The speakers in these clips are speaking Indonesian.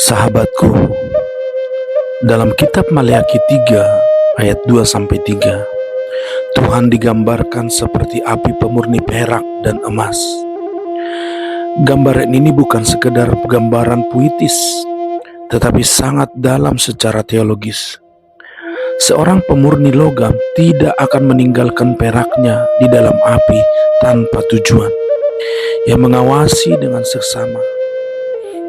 Sahabatku, dalam kitab Maleakhi 3 ayat 2-3, Tuhan digambarkan seperti api pemurni perak dan emas. Gambaran ini bukan sekedar gambaran puitis, tetapi sangat dalam secara teologis. Seorang pemurni logam tidak akan meninggalkan peraknya di dalam api tanpa tujuan. Ia mengawasi dengan seksama,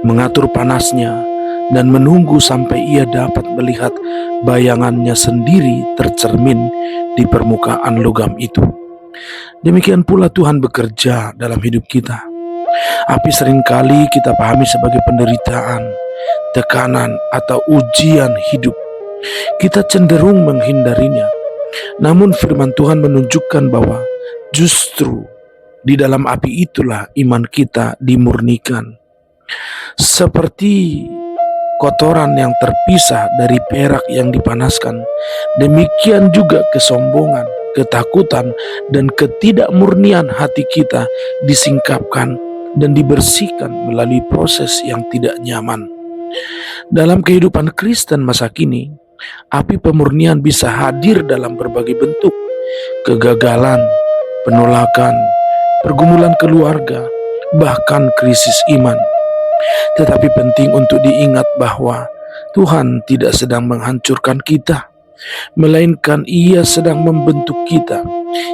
mengatur panasnya, dan menunggu sampai ia dapat melihat bayangannya sendiri tercermin di permukaan logam itu. Demikian pula Tuhan bekerja dalam hidup kita. Api seringkali kita pahami sebagai penderitaan, tekanan, atau ujian hidup. Kita cenderung menghindarinya. Namun firman Tuhan menunjukkan bahwa justru di dalam api itulah iman kita dimurnikan. Seperti kotoran yang terpisah dari perak yang dipanaskan, demikian juga kesombongan, ketakutan, dan ketidakmurnian hati kita disingkapkan dan dibersihkan melalui proses yang tidak nyaman. Dalam kehidupan Kristen masa kini, api pemurnian bisa hadir dalam berbagai bentuk: kegagalan, penolakan, pergumulan keluarga, bahkan krisis iman. Tetapi penting untuk diingat bahwa Tuhan tidak sedang menghancurkan kita, melainkan Ia sedang membentuk kita.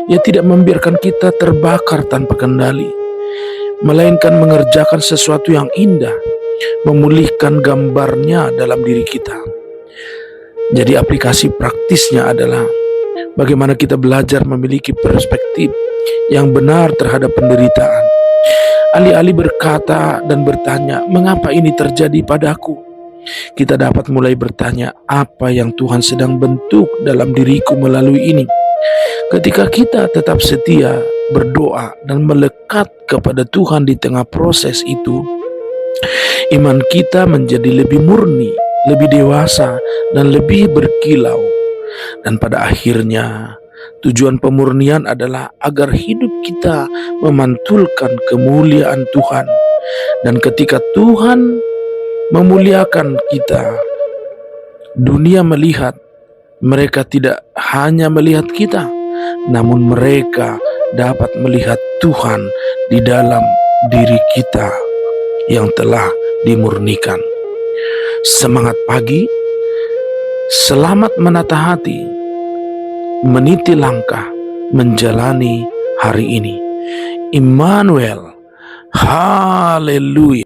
Ia tidak membiarkan kita terbakar tanpa kendali, melainkan mengerjakan sesuatu yang indah, memulihkan gambarnya dalam diri kita. Jadi aplikasi praktisnya adalah bagaimana kita belajar memiliki perspektif yang benar terhadap penderitaan. Alih-alih berkata dan bertanya, mengapa ini terjadi padaku? Kita dapat mulai bertanya, apa yang Tuhan sedang bentuk dalam diriku melalui ini? Ketika kita tetap setia, berdoa, dan melekat kepada Tuhan di tengah proses itu, iman kita menjadi lebih murni, lebih dewasa, dan lebih berkilau. Dan pada akhirnya, tujuan pemurnian adalah agar hidup kita memantulkan kemuliaan Tuhan. Dan ketika Tuhan memuliakan kita, dunia melihat, mereka tidak hanya melihat kita, namun mereka dapat melihat Tuhan di dalam diri kita yang telah dimurnikan. Semangat pagi, selamat menata hati, meniti langkah, menjalani hari ini. Immanuel, haleluya.